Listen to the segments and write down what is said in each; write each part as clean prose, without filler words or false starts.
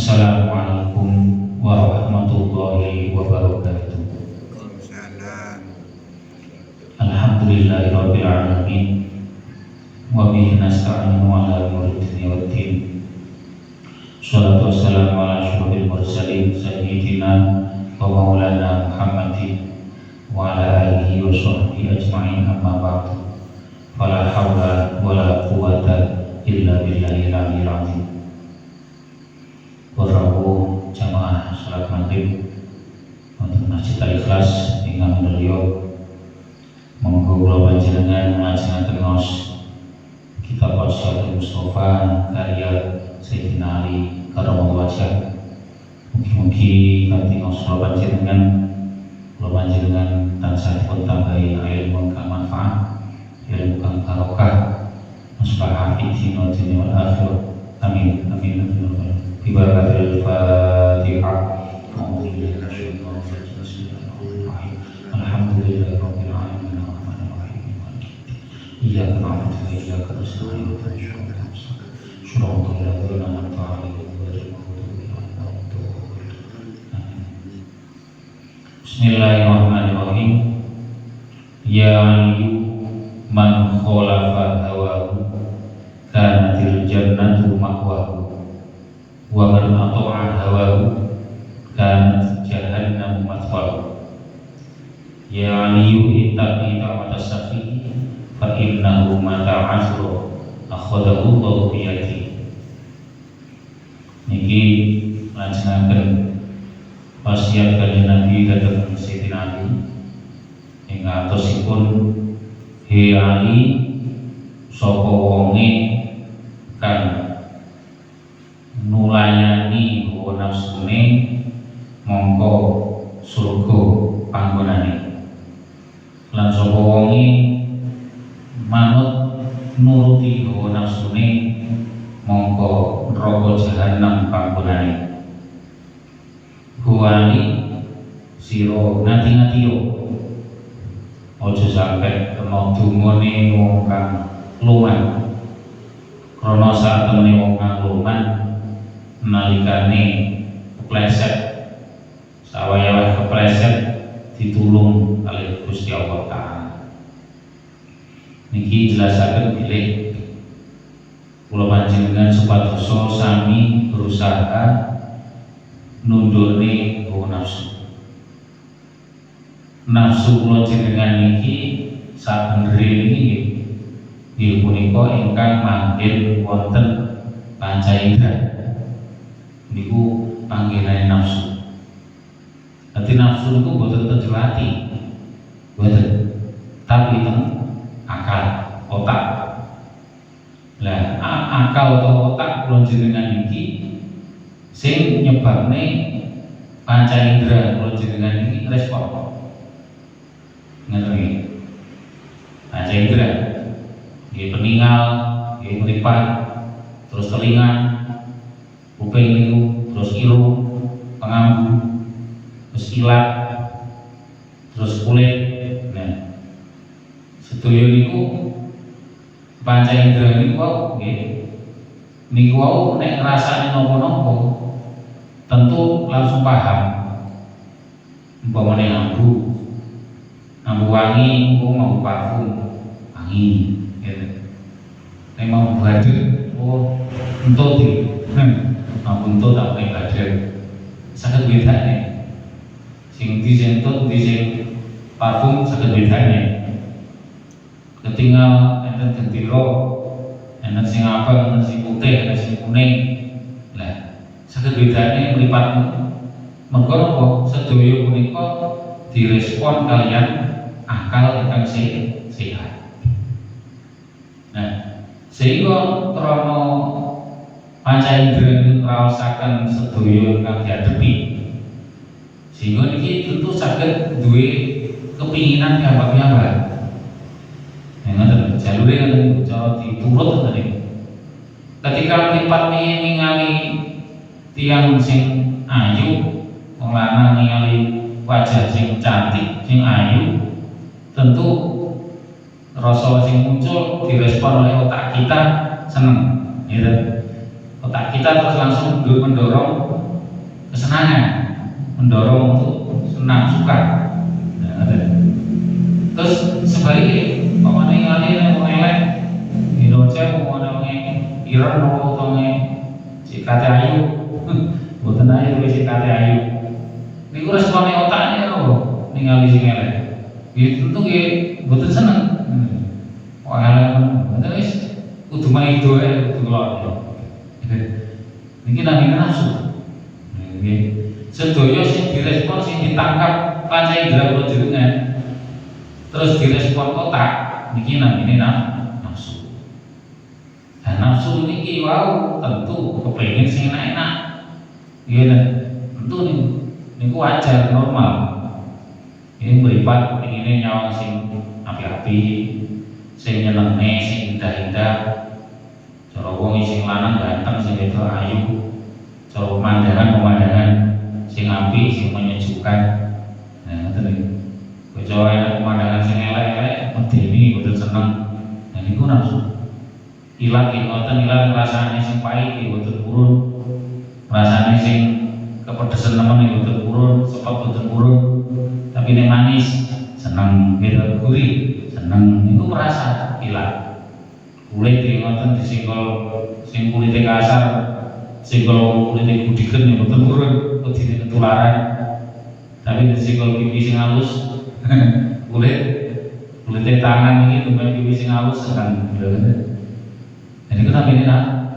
Assalamualaikum warahmatullahi wabarakatuh. Alhamdulillahirabbil alamin. Wa bihi nasta'inu ala umuri dunya waddin. Shalatu wassalamu ala asyrofil mursalin sayyidina wa maulana Muhammadin wa ala alihi wa sahbihi ajma'in, amma ba'du. Fala haula wala quwwata illa billahil aliyyil azim. Rabu jamaah salat maghrib untuk Masjid Al-Ikhlas ingkang mulya, monggo kula panjenengan nglajengaken maos kitab Al-Syaikh Mustafa karya Sayyidina Ali Karamallahu wajhah. Mugi-mugi kanthi maos kula panjenengan tansah dipun tambahi ilmu kang manfaat, ilmu kang barokah, maslahah fid wal dunya wal akhirah. Amin amin amin. Ibaratul Fatihah. Alhamdulillahirabbil alamin arrahmanir rahim. Iyyaka na'budu wa iyyaka nasta'in. Shiratal ladzina an'amta 'alaihim ghairil maghdubi 'alaihim waladdallin. Bismillahirrahmanirrahim. Ya Ali man khalafa hawahu kanatil jannatu ma'wahu wa man ata'a hawahu kanat jahannamu mathwahu. Ya aliyu ittaqi ta'atas safi fa innahu mata asro akhadahu Allahu biyadi. Niki lajengaken wasiat kanjeng Nabi dhateng Sayyidina Ali ing atosipun, he Ali sapa wonge kang nulayani hawa nafsune mongko surga panggonane, lan sapa wonge manut nuruti hawa nafsune mongko neraka jahanam panggonane. Huwali sira ngati-ngati yo aja sampe kena dungane wong kang luman, krana sak temene wong kang luman nalikane kepleset, sawaya kepleset ditulung oleh Gusti Allah Ta'ala. Niki jelasaken bilih kula panjenengan supados sami berusaha nundurne hawa nafsu. Nafsu kula jenengan niki sabenere niki nggih punika ingkang manggil wonten panca indra. Niku panggilan nafsu. Nanti nafsu itu boten teng hati, boten, tapi teng akal, otak. Lah akal atau otak kula jenengan iki sing nyebabne panca indera kula jenengan iki respon. Ngoten nggih. Panca indera nggih peningal, nggih mripat, terus telinga, kuping niku, terus irung, pengambu, terus ilat, terus kulit. Nah, sedaya niku panca indera niku wau nggih. Niku wau nek ngrasani napa-napa tentu langsung paham. Umpamane ambu wangi, mau parfum wangi, gitu. Nek mau badhe, oh entut iki. Untuk tak boleh belajar sangat bedanya. Sing disentut di sing parfum sangat bedanya. Ketinggal enten gendiro, enten sing apa, enten sing putih, enten sing kuning. Lah sangat bedanya mripatmu. Mergo napa sedaya punika direspon kalian akal ingkang sehat. Nah, sehingga krana panca indera ngraosaken sedaya kang diadepi, sehingga niki tentu saged duwe kepinginan piyambak-piyambak. Ngoten jalure ngoten cara diturut ngoten. Ketika mripat ningali tiyang sing ayu, wong lanang ningali wajah sing cantik, sing ayu, tentu rasa sing muncul direspon oleh otak kita seneng, gitu. otak kita terus langsung mendorong kesenangan, mendorong untuk senang, suka. Nah, terus sebaliknya, pamane ngene wong elek, Indonesia wong Iran wong kate ayu, boten ayu wis kate ayu. Niku respone otaknya lho ningali sing elek. Ya tentu nggih boten seneng. Wong elek boten wis kudu maido ae kudu kelon. Niki namine nafsu. Nggih. Sedaya sing direspon sing ditangkap panca indera kula jenengan terus direspon otak niki namine nafsu. Nah, nafsu niki wau tentu kepengin sing enak-enak. Nggih, tentu niku wajar normal. Ini mripat kepengine nyawang sing api-api, sing nyenengne, sing indah-indah. Cara wong sing lanang ganteng, sing wedok ayu. Cara pemandangan sing apik, sing menyejukkan. Nah, ngoten iki. Kecuali pemandangan sing elek-elek, medeni boten seneng. Nah, niku nafsu. Ilang ngoten ilang rasane sing pahit iki boten purun. Rasane sing kepedesen nemen boten purun, sepet boten purun. Tapi nek manis seneng, beda gurih seneng. Niku merasa ilang. Kulit ngoten disingkol sing kulite kasar, singkol kulite gudiken boten purun, kudine ketularan. Tapi disingkol pipi sing halus kulite tangan iki tumpen pipi sing halus seneng. Jadi kita pengen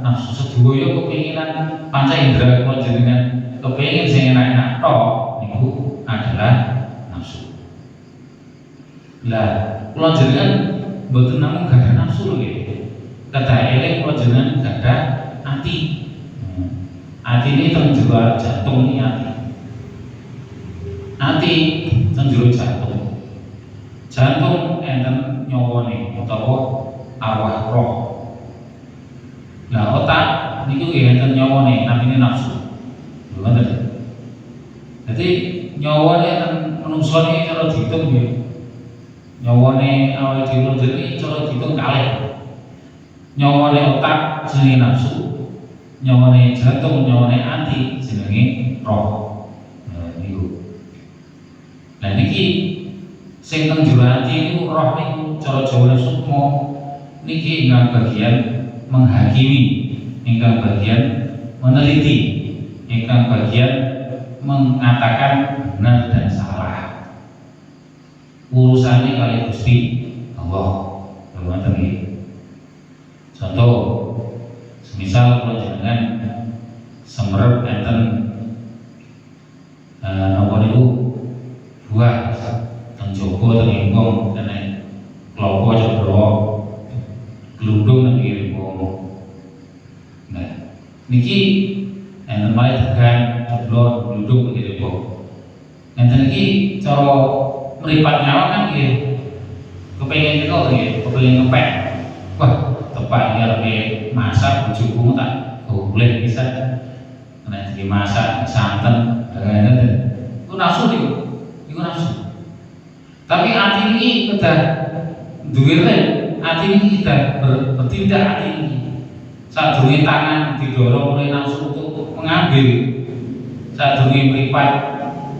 nafsu sedaya kepinginan panca indera kula jenengan kepingin sing enak-enak tok niku adalah nafsu. Lah kula jenengan mboten namung gadah nafsu lho nggih. Kadah eling kula jenengan gadah ati. Ati ini teng jero jantung iki ati. Ati teng jero jantung. Jantung enten nyawane utawa arwah roh. Nah otak niku nggih enten nyawane namine nafsu. Ngoten. Dadi nyawane enten manungsa niki cara diitung nggih. Nyawane awake dhewe dhewe cara diitung kalih. Nyawane otak jenenge nafsu. Nyawane jantung, nyawane ati jenenge roh. Nah niku. Lah niki sing teng jero ati niku roh niku cara Jawane sukma niki ingkang bagian menghakimi, ingkang bagian meneliti, ingkang bagian mengatakan benar dan salah. Urusannya kali Gusti Allah. Ngoten nggih. Contoh, semisal kula jenengan semerep enten napa niku buah teng jaba teng ingkung kene klopo cedera glundung nang pinggir wong. Nah, niki enten malih degan jeblo glundung pinggir wong. Ngenten iki cara mripat nyawa kan nggih. Kepengin kok nggih, kepengin ngepek. Wah, tepak iki arepe masak bojoku tak golek bisa. Nek dimasak santen, ngeten. Iku nafsu niku. Iku nafsu. Tapi ati ini kedah duwe ati ini kita bertindak ati ini. Sadurunge tangan didorong oleh nafsu untuk mengambil, sadurunge mripat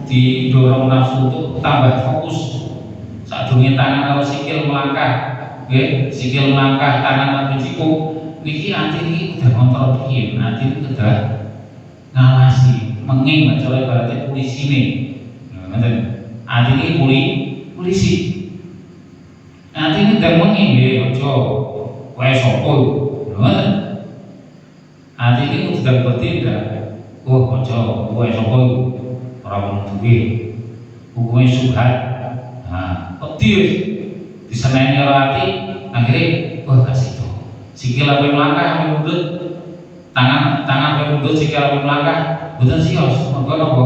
didorong nafsu untuk tambah fokus, sadurunge tangan karo sikil melangkah, nggih, sikil melangkah tangan lan ciku niki ati ini udah kontrol piye, ati ini udah ngawasi, menging cara ibaratnya polisi nih, ngoten. Ati ini polisi. Nanti ini temuin nggih aja wae sapa ngoten. Ati iki kudu bertindak. Oh aja wae sapa ora ono duwe. Hukume subhat. Nah, wedi diseneni ora ati akhire oh kasih to. Sikil ape melangkah ape mundut. Tangan ape mundut sikil ape melangkah mboten sios. Mergo napa?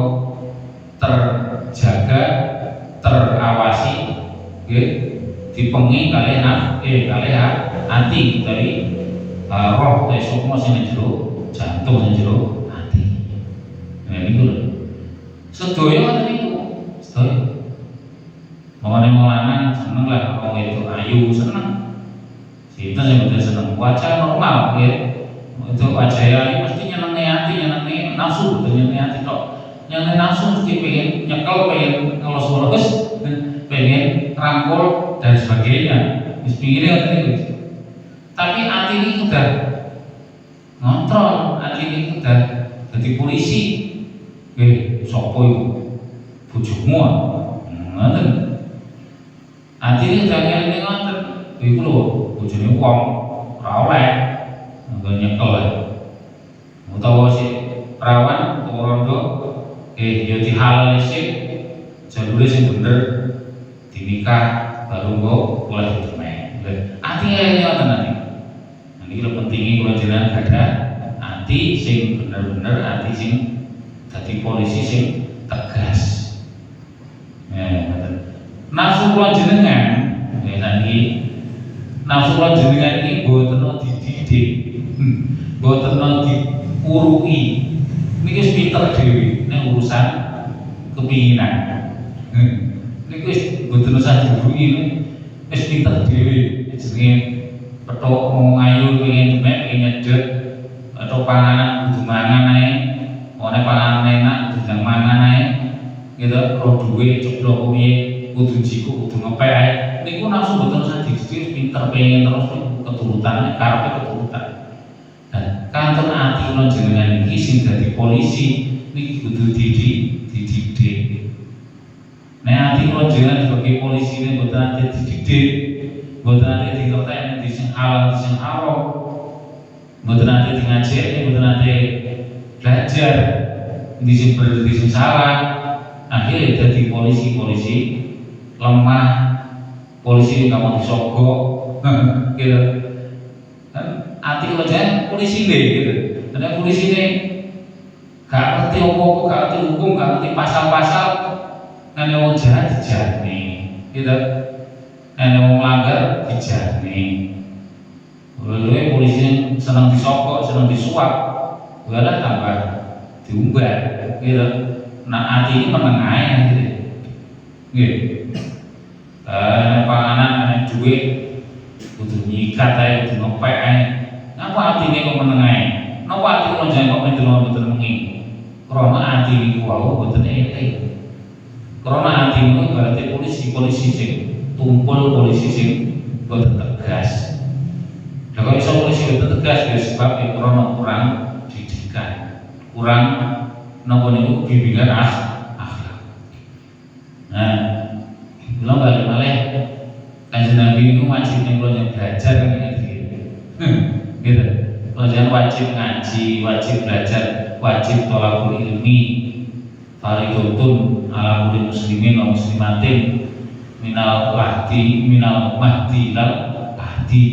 Terjaga, terawasi nggih. Dipengi kalih ati dari roh dari sukma sing jero jantung sing jero ati. Nah niku lho. Sedaya ngoten niku. Sedaya. Mawane wong lanang seneng lah wong wedok ayu seneng. Sinten sing mboten seneng wajah normal nggih. Itu wajah ayu mesti nafsu, bukan nyane ati tok. Nyane nafsu mesti pengen nyekel, pengen ngelos-ngelos, pengen rangkul dan sebagainya. Wis pikire ngoten niku. Tapi ati ini udah ngontrol, ati ini udah jadi polisi. Sapa iku? Bojomu. Ngoten. Ati ini udah ngelingi ngoten. Iku lho, bojone wong ora oleh nyekel. Utawa si perawan utawa rondo ya dihalal sik jalure sing bener dinikah baru kok oleh ditemeh. Ati ngene ngoten nanti. Niki lho pentinge kula jenengan gadah ati sing bener-bener, ati sing dadi polisi sing tegas. Ngoten. Nafsu kula jenengan niki nafsu kula jenengan iki boten dididik. Boten diurui. Niki wis pinter dhewe nek urusan kepinginan. Niku wis boten usah diurui, wis pinter dhewe. Jenenge petuk mau ngayu pengen demek, pengen nyedhek, atau panganan kudu mangan ae. Ora panganan enak kudu mangan ae. Gitu, roh duwe coba piye kudu jiku kudu ngepek ae. Niku nafsu boten usah dididik, pinter pengen terus keturutan, karepe keturutan. Kantor ati kula jenengan iki sing dadi polisi niki kudu dididik. Nek ati kula jenengan sebagai polisi ini mboten ati dididik, mboten ati dikerteni di sing halal di sing haram, mboten ati ngajeni, mboten ati belajar di sing bener di sing salah, akhirnya dadi polisi lemah, polisi kamu disogok, gitu. Ati kula jenengan polisi nggih gitu. Nek polisi ne gak ngerti apa-apa, gak ngerti hukum, gak ngerti pasal-pasal, nek wong jahat dijane, gitu. Nek wong langgar dijane. Lha polisi seneng disogok, seneng disuap, walah tambah diumbar, gitu. Nah ati ini meneng ae gitu. Nggih. Panganan nek duit kudu nyikat ae, kudu ngepek ae. Napa atine kok meneng ae? Napa ati kok jangan kok mendelok mboten mengi? Krana ati niku wau mboten eling. Krana ati niku berarti polisi sing tumpul, polisi sing boten tegas. Lah kok iso polisi boten tegas ya sebab krana kurang didikan. Kurang napa niku bimbingan akhlak. Nah, kula balik malih Kanjeng Nabi niku wajib ning kula belajar kan iki. Gitu. Kalian wajib ngaji, wajib belajar, wajib thalabul ilmi. Fardhotun ala kulli muslimin wa muslimatin minal mahdi lal ahdi.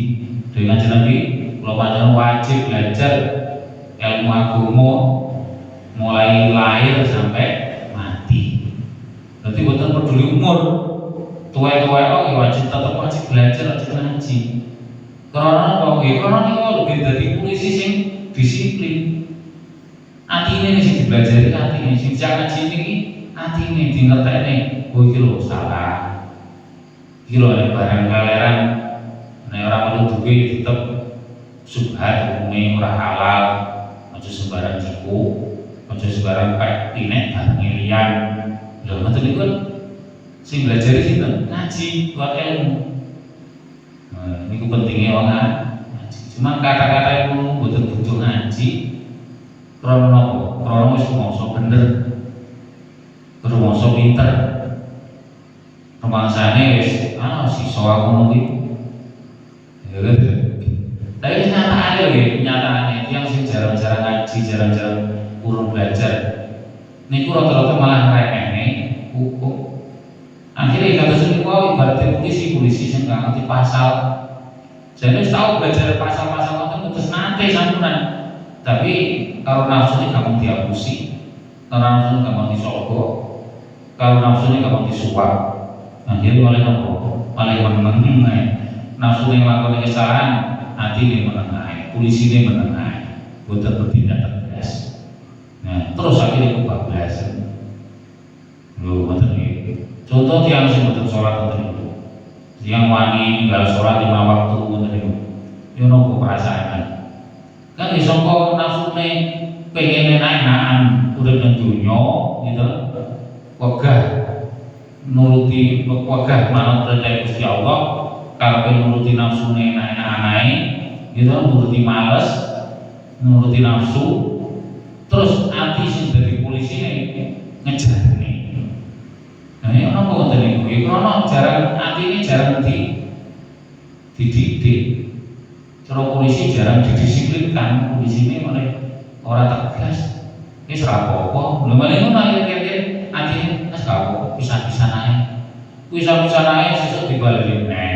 Dengan Nabi, kalau panjenengan wajib belajar ilmu agama mulai lahir sampai mati. Berarti boten peduli umur. Tua-tua ya wajib tetap wajib belajar, wajib ngaji. Karena apa? Karena ini lebih dari polisi sing disiplin. Ati ini sing dipelajari, ati ini sing jangan sini, ati ini dingerteni. Oh iki lho salah. Iki lho barang kaleran. Nek ora perlu duwe tetep subhat umumnya ora halal. Aja sembarang jiku, aja sembarang pek pinek barang liyan. Lho ngoten niku sing belajar sinten? Ngaji, buat ilmu. Ini pentingnya orang ngaji. Cuma kata-kata yang mboten butuh ngaji. Krono napa? Krono wis mongso bener. Mongso pinter. Rumangsane wis sisa ngono kuwi. Ya lho. Tapi kenyataane lho, kenyataane yang sing jarang-jarang ngaji, jarang-jarang urung belajar. Niku rata-rata malah ngremehne hukum. Akhirnya kata sini wow ibaratnya polisi yang nggak ngerti pasal. Jadi tahu belajar pasal-pasal itu terus nanti sampunan. Tapi kalau nafsu ini gampang dihapusi, kalau nafsu ini gampang disogok, kalau nafsu ini gampang disuap. Akhirnya oleh nopo, oleh meneng. Nafsu ini melakukan kesalahan, hati ini menengai, polisi ini menengai, bukan bertindak tegas. Nah terus akhirnya kebablasan. Lu betul nih. Contoh tiang sing mboten salat ngoten niku. Tiang wani ninggal salat 5 waktu ngoten niku. Yo nopo perasaan. Kan disangka nafsune pengen enak-enakan urip nang donya gitu. Wegah nuruti wegah manut perintah Gusti Allah, karepe nuruti nafsune enak-enakane gitu, nuruti males, nuruti nafsu, terus ati sing dadi polisine ngejarne. Nah, ini apa ngoten niku? Iku ana jarang atine jarang dididik. Cara polisi jarang didisiplinkan, polisine malah ora tegas. Wis ora apa-apa. Lha malah ngono akhir-akhir atine wis gak apa, bisa-bisa ae. Bisa-bisa ae sesuk dibaleni neh.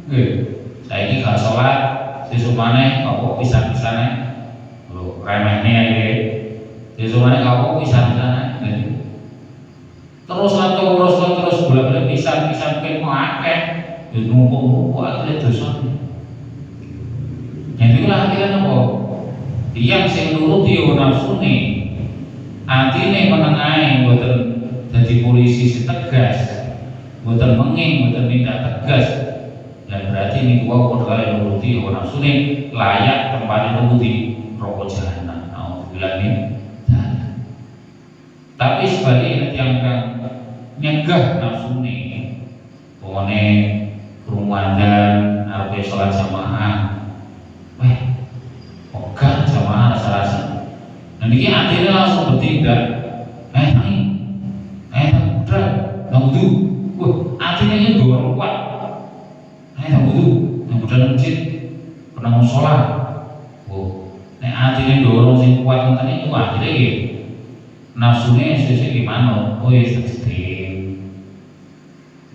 Nggih. Saiki gak salat, sesuk maneh kok bisa-bisa ae. Lho, remehne ae. Sesuk maneh kok bisa-bisa ae. Terus terus bolak-balik pisan-pisan ping akeh, ya numpuk-numpuk akhirnya dosa. Jadi lah akhirnya apa? Yang sing nuruti nafsune, atine menengahe mboten dadi polisi sing tegas, mboten menging, mboten tindak tegas. Dan berarti niku wae padha nuruti nafsune, layak tempatnya nuruti neraka jahanam. Alhamdulillah ini. Tapi sebaliknya yang nyegah nafsune, pokoknya kerumunan, arep sholat jamaah, ogah jamaah rasa-rasa. Dan ini akhirnya langsung bertindak, udah, nggak butuh, akhirnya ini dorong kuat, nggak butuh, yang udah masjid, pernah mau sholat, akhirnya dorong sing kuat nanti itu akhirnya gitu. Nafsunya sesuai gimana? Oh ya sedih.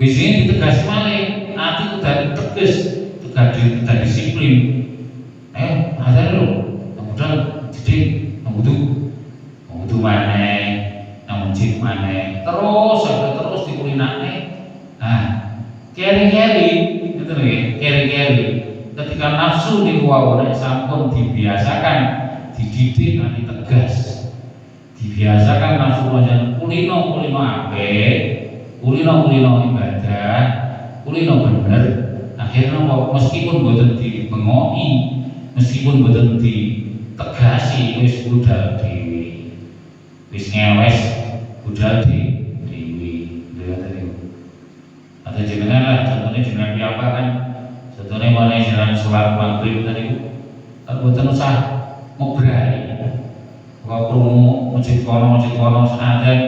Biasanya ditegas malih, hati udah tegas, udah disiplin. Ada lo, kemudian jadi butuh mana, yang mencit mana, terus dikulinane. Keri-keri, itu nih, keri-keri. Ketika nafsu dibawa sampun dibiasakan, dididik nanti tegas. Dibiasakan nafsu wajan kulino apik, kulino ibadah, kulino bener. Akhirnya meskipun boten dibengoki, meskipun boten ditegasi, wis budal dhewe, wis ngewes budal dhewe. Ada jenengan lah, contohnya jenengan piapa kan, contohnya mana jenengan sholat maghrib tadi, boten usah ngobrol. Kalau perlu masjid kono senajan,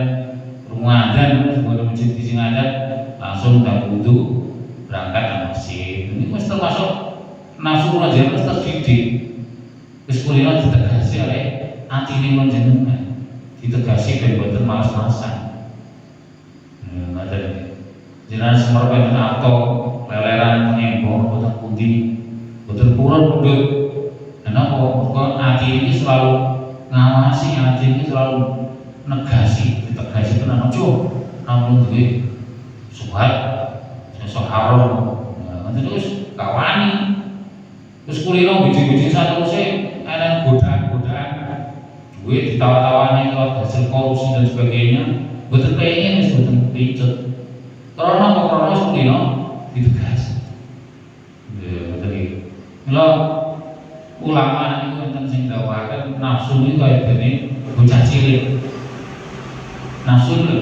rumah adan, sebelum masjid di sini adan, langsung tak wudu berangkat ke masjid. Ini mesti termasuk nafsu raja mesti terdidik. Kesekulinan ditegasi oleh hati ini menjenengan, ditegasi dan buatan malas-malasan. Jangan semerpen atau leleran pengembor, buatan putih, buatan purun mundut. Kenapa? Kok hati ini selalu ngawasi, hati ini selalu negasi, ditegasi itu namun duit subhat, sesok haram, nanti terus kawani, terus kulino biji-biji satu sih, ada godaan, duit ditawa-tawanya kalau hasil korupsi dan sebagainya, betul pengen, betul picet, karena kulino ditegasi, betul itu, kalau ulama itu tentang sing dawakan nafsu ini kaya dene bocah cilik. Nafsu lho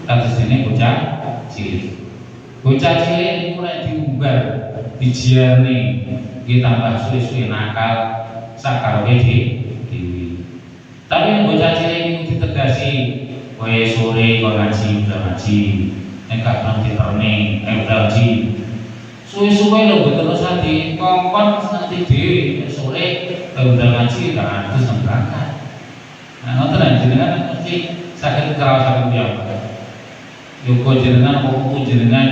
kados dene bocah cilik. Bocah cilik niku nek diumbar, dijiarne, nggih tambah suwe-suwe nakal sakarepe dhewe. Tapi bocah cilik niku ditegasi, kowe sore kok ngaji, udah ngaji. Nek gak nanti terne, udah ngaji. Suwe-suwe lho betul usah dikongkon nanti dhewe sore udah ngaji tak terus berangkat. Nah, ngoten jenengan mesti saged kraosaken piyambak. Yoga jenengan apa jenengan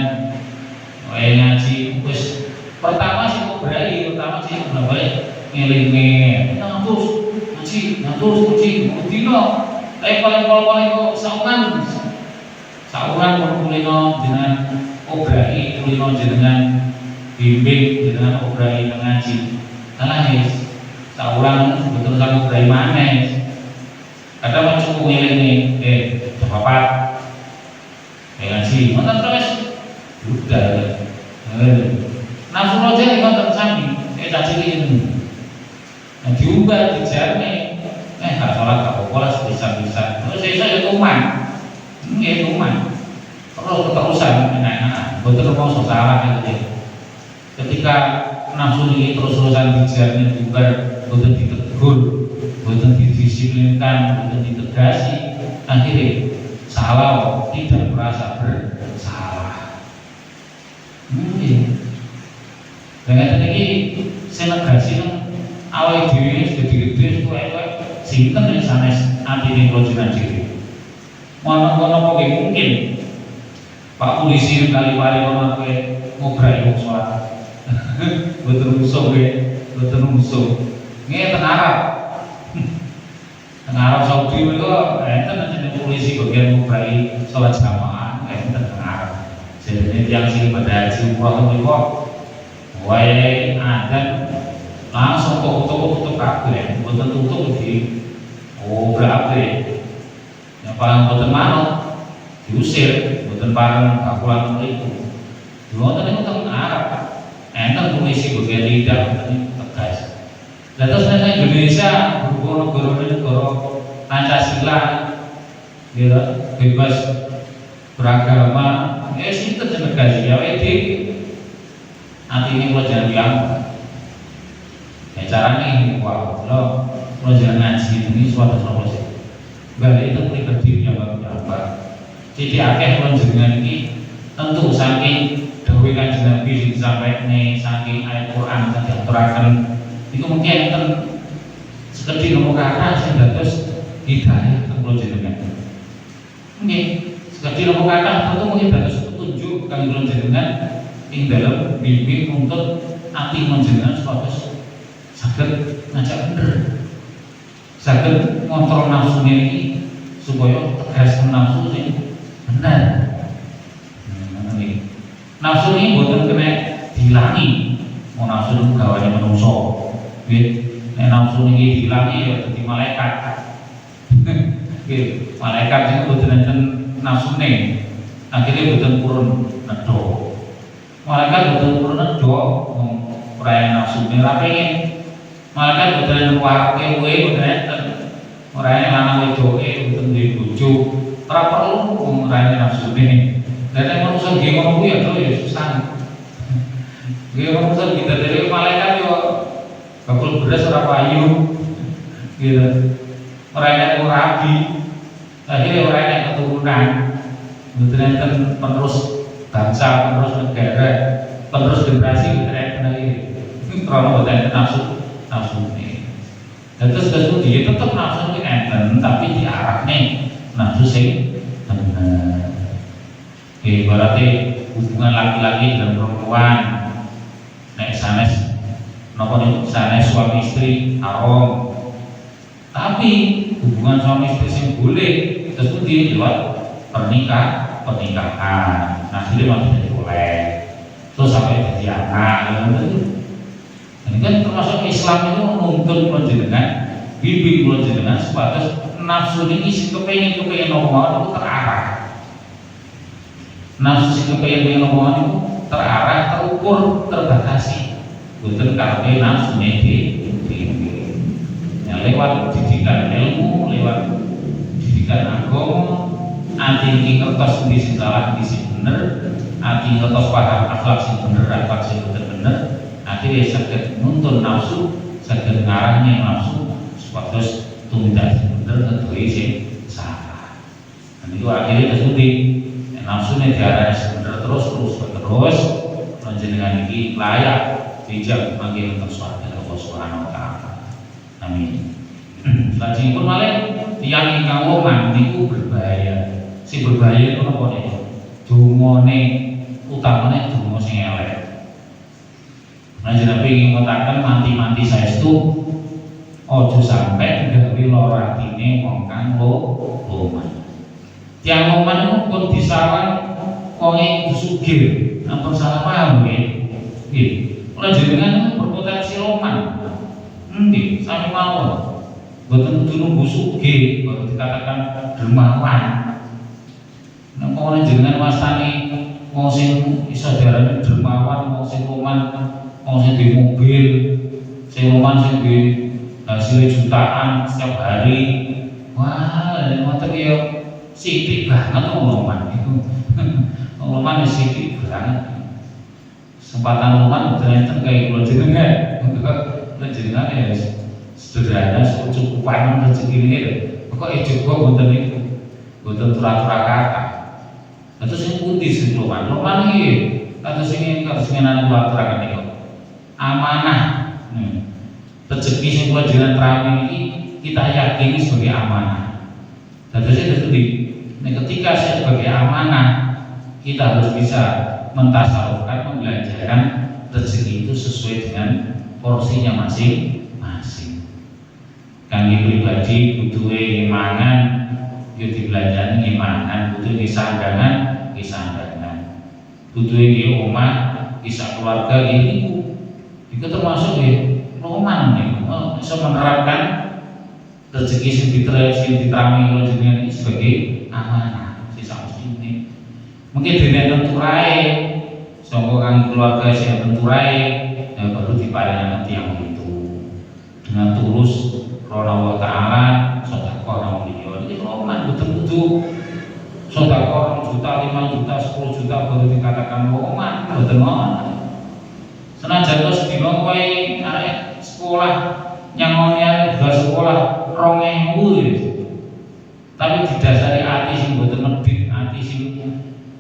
wae ngaji wis pertama sih ngobrali, pertama sih ngobrali ngelinge terus ngaji dino. Paling kok sauran kulino jenengan obrali kulino jenengan bimbing jenengan obrali ngaji. Salah sauran betul sama obrali maneh. Kadang cukup ngelinge bapak ngaji ngoten terus udah nafsu aja ngoten sami caci ini diubah dijarne tuman. Nggih tuman. Terus keterusan enak-enak. Boten rumangsa salah gitu. Ketika nafsu ini terus-terusan dijarnya bukan boten ditegur, boten didisiplinkan, boten ditegasi, akhirnya salah, tidak merasa bersalah. Dengan ini saya negasi awal diri gede-gede suwe-suwe sinten yang sanes atine kula jenengan dhewe. Mono-mono kok mungkin Pak Polisi kali wali ono kowe ngobrai wong salat. Betul musuh betul musuh. Nggih teng Arab. Teng Arab Saudi mereka enten jeneng polisi bagian ngobrai salat jamaah enten teng Arab. Jadi yang sing pada haji umrah niku wae adzan langsung tutup kabeh, mboten tutup di berapa yang paling mboten manut diusir, mboten bareng kakulan mriku. Wonten niku teng Arab enten polisi bagian lidah tegas. Lah terus nek Indonesia berhubung negara Pancasila gitu, bebas beragama, sinten sing tegas ya wedi. Artinya kalau jangan bilang ya caranya ini kalau jangan ngaji ini suatu solusi balik itu pribadi apa jadi akhir kalau jangan ini tentu saking dawai kanjeng Nabi sampai nih saking ayat Quran yang diaturakan itu mungkin sekedar ngomong kata sehingga terus hidayah kalau jangan mungkin sekedar ngomong kata tentu mungkin terus petunjuk kalau jangan ing dalam bimbing untuk ati menjenengan supados saged ngajak bener, saged ngontrol nafsu ini supaya tegas nafsu sing bener. Nafsu ini boten kena dihilangi, mau nafsu itu gawane manungsa. Nek nafsu ini dihilangi ya dadi malaikat. Malaikat sing boten enten nafsune, akhirnya boten purun nedha. Malaikat betul purun do perayaan nafsu merah pengen malaikat betul warke we betul perayaan lanang wedoke betul di bojo ora perlu perayaan nafsu ini dan manusia gimana ku ya susah gimana manusia kita dari malaikat yo bakul beras ora payu gitu perayaan rabi akhirnya perayaan keturunan betul penerus bangsa, penerus negara, penerus generasi ini karena bukan nafsu ini. Dan terus dia tetap nafsu ini enten, tapi diarahnya nafsu sing benar. Berarti hubungan laki-laki dan perempuan, nek sanes, nopo nih sanes suami istri haram. Tapi hubungan suami istri sing boleh terus dia lewat pernikahan. Nah, ini masih jadi boleh. Terus sampai jadi anak, ini kan termasuk Islam itu menuntun penjenengan, bimbing penjenengan supaya nafsu ini si kepengen omongan itu terarah. Nafsu si kepengen omongan itu terarah, terukur, terbatasi. Betul karena nafsu ini dibimbing. Yang lewat didikan ilmu, lewat didikan agama, anti ini kertas di salah di bener, ati ngertos paham akhlak sing bener, akhlak sing bener, akhirnya sakit nuntun nafsu, sakit ngarahnya nafsu, supados tumindak sing bener ngeduwi sing salah. Dan itu akhirnya tersebut nafsunya diarahnya sing bener terus panjenengan iki layak dijak mangke wonten swarga Allah Subhanahu wa taala. Amin. Lajengipun malih tiyang ingkang loman niku berbahaya. Si berbahaya itu napa niku? Dungane utamane donga sing elek. Kanjeng Nabi ingin mengatakan manti-manti saestu ojo sampai gawe lara atine wong kang loman. Tiang loman itu pun disawan wonge sugih, ampun salah paham nggih. Nggih. Kula jenengan berpotensi loman. Nggih, sami mawon. Boten kudu nunggu sugih baru dikatakan dermawan. Nek ana jenengan wastani wong sing iso diarani dermawan, wong sing loman, wong sing di mobil, sing loman sing di hasil jutaan setiap hari. Wah, ngoten ya sithik banget loman itu. Loman sithik banget. Kesempatan loman ternyata kayak kula jenengan. Kula jenengan ya sederhana cukupan rezeki ini. Kok juga wonten niku. Wonten tura-tura kata. Terus sing putih sing loman. Loman iki kados sing ngenani tura-tura niku. Amanah. Rezeki sing kula jenengan terami iki kita yakini sebagai amanah. Terus itu ketika sebagai amanah kita harus bisa mentasarufkan, membelanjakan rezeki itu sesuai dengan porsinya masing-masing. Kangge pribadi butuhe mangan, yo dibelanjani mangan, butuhe sandhangan, sandhangan. Butuhe nggih omah, bisa keluarga iku. Iku termasuk nggih roman niku. Bisa menerapkan rezeki sing diterami kula jenengan iki sebagai amanah sisa mestine. Mungkin dene tenturae sangka kang keluarga sing tenturae ya baru diparingaken tiyang itu dengan tulus karena Allah Ta'ala sedekah nang liya iki roman boten kudu sedekah 1 juta, 5 juta, 10 juta baru dikatakan roman boten ngono. Senajan terus dina kowe arek sekolah nyangoni juga sekolah 2000 tapi didasari ati sing boten medhit, ati sing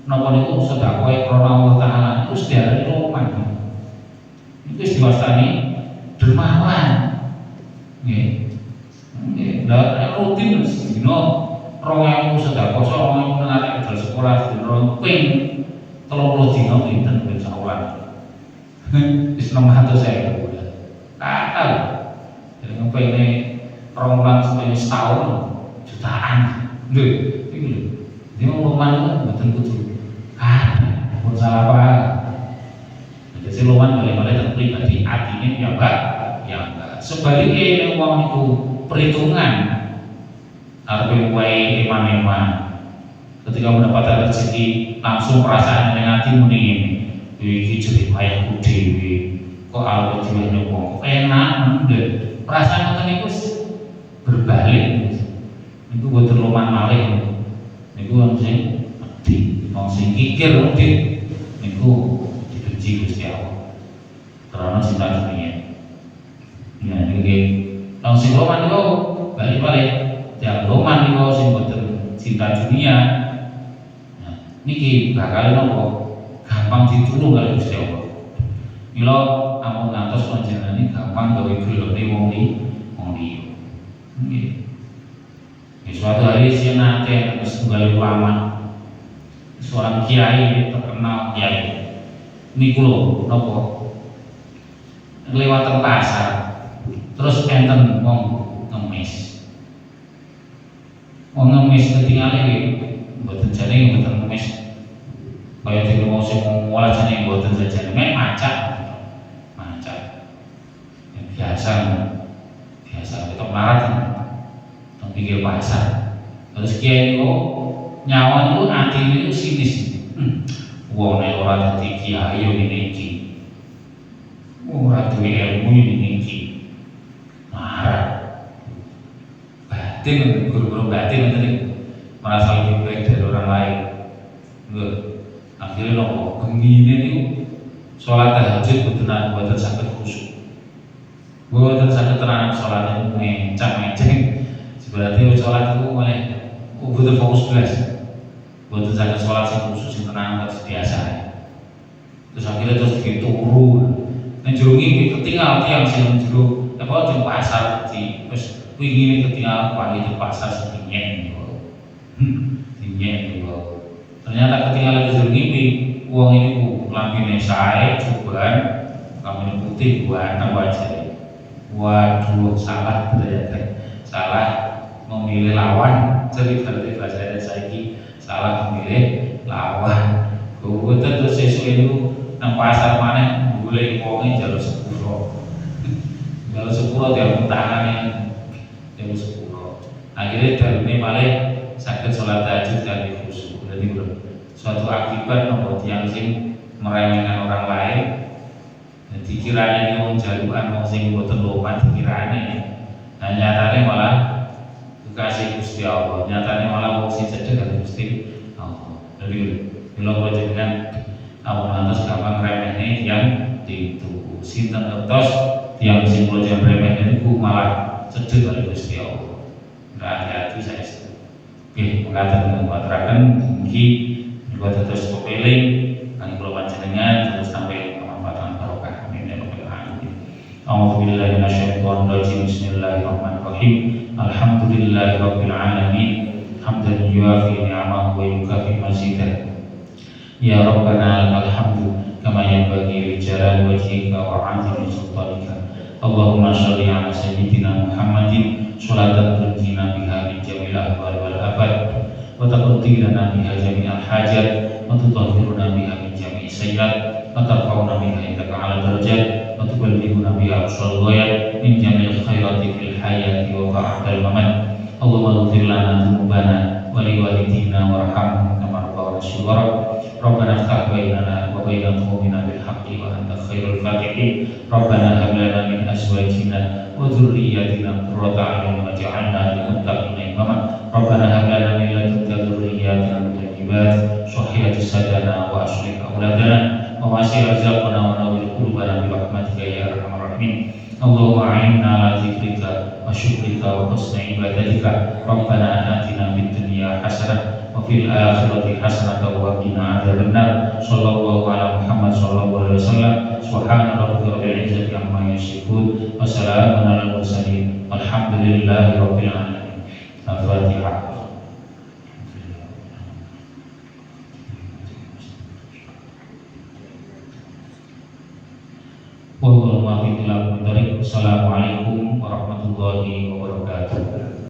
napa niku sedekah karena Allah Ta'ala iku diarani roman. Iku diwastani dermawan. Nggih. Nggih, lha rutin dina 2000 sedekah 2000 nang arek sekolah dina ping 30 dina pinten insyaallah. Wis 600.000. Kakak. Jadi ngepene ronglan sampai setahun jutaan. Lho, iki lho. Dia loman mboten kudu. Pun salah paham. Jadi loman balik-balik ten pribadi atine piyambak. Sebaliknya nek wong niku perhitungan arep wae eman-eman. Ketika mendapatkan rezeki langsung perasaan ning ati muni ngene. Iki jadi kaya dhewe. Kok aku diwene wong enak mendhet. Perasaan ngoten niku berbalik. Niku boten loman malih. Niku wong sing medhit, wong sing kikir medhit. Niku dibenci Gusti Allah. Karena cinta dunia. Ya niki wong sing loman niku balik-balik. Tiap loman niku sing boten cinta dunia. Nah, niki bakal napa? Gampang ditulung kali Gusti Allah. Mila ampun ngantos panjenengan gampang gawe gelone wong liya. Nggih. Suatu hari saya nate setunggal ulama, seorang kiai terkenal kiai. Niku lho napa? Lewat pasar. Terus enten wong ngemis. Wong ngemis ketingale nggih mboten jane mboten ngemis. Kaya dene wong sing ngolah jane mboten jane mek macak. Biasa kita melarat teng pinggir pasar. Terus kiai niku nyawa niku atine niku sinis. Wong nek ora dadi kiai yo ngene iki. Ora duwe ilmu ngene iki. Marah. Batin guru-guru batin ngene merasa lebih baik dari orang lain. Akhirnya nopo bengine niku salat tahajud boten saged khusyuk. Boten saged tenan salat niku mencang-menceng. Berarti sholat itu oleh butuh fokus belas. Boten saged sholat sing khusus sing tenang biasa. Terus akhirnya terus dituru. Nek jero iki ketinggal tiyang sing jero apa di pasar di wis wingi ketinggal pagi di pasar sedingin niku. Dingin niku. Ternyata ketinggalan di jero iki wong ini lambene sae juban kambing putih buana wajah. Waduh salah ternyata. Salah memilih lawan. Jadi berarti bahasa saiki salah memilih lawan. Gue terus sesuai itu nang pasar mana boleh wonge jalur sepuro. Jalur sepuro dia tangannya jalur sepuro. Akhirnya dari ini malah sakit sholat tahajud dan khusyuk. Jadi suatu akibat nomor yang sing meremehkan orang lain. Dikiranya ini menjalukan wong sing boten loman dikiranya. Nah nyatanya malah kasih Gusti Allah. Nyatanya malah wong sing cedhek karo Gusti Allah. Jadi kula jenengan amun atas gampang remehne yang dituku. Sinten ngertos tiyang sing kula remehne niku malah cedhek karo Gusti Allah. Hati-hati saya. Oke, mengatakan mengaturakan mugi juga terus kepeling kang kula panjenengan terus sampai kemanfaatan barokah. Amin ya rabbal alamin. A'udzubillahi minasyaitonir rajim. Bismillahirrahmanirrahim. Alhamdulillahirabbil alamin. Hamdan yuafi ni'amahu wa yukafi mazidah. Ya Rabbana lakal hamdu kama yanbaghi li jalali wajhika wa 'azimi sultanika. Allahumma shalli ala sayyidina Muhammadin sholatan tunjina biha min jamil ahwal wal afat wa taqdi lana biha jami'al hajat wa tutahhiruna biha min jami'i sayyi'at wa tarfa'una biha indaka 'ala darajat wa tuballighuna biha aqsal ghayat min jami'il khairati fil hayati wa ba'dal mamat. Allahumma ighfir lana dzunubana wa li walidina warhamhum kama rabbawna shighara. Rabbana iftah bainana wa baina qaumina bil haqqi wa anta khairul fatihin. Rabbana hab lana min azwajina wa dhurriyyatina qurrata a'yun waj'alna lil muttaqina imama. Rabbana hab lana min ladunka dhurriyyatan thayyibat shahhihatis sadana wa aslih auladana wa wasi' arzaqana wa nawwir qulubana bi rahmatika ya arhamar rahimin. Allahumma a'inna ala dzikrika wa syukrika wa husni ibadatika. Rabbana atina fid dunya hasanah wa fil akhirati hasanatan wa qina adzabannar. Shallallahu ala Muhammad sallallahu alaihi wasallam. Subhana rabbika rabbil izzati amma yasifun wa salamun alal mursalin. Alhamdulillahi rabbil alamin.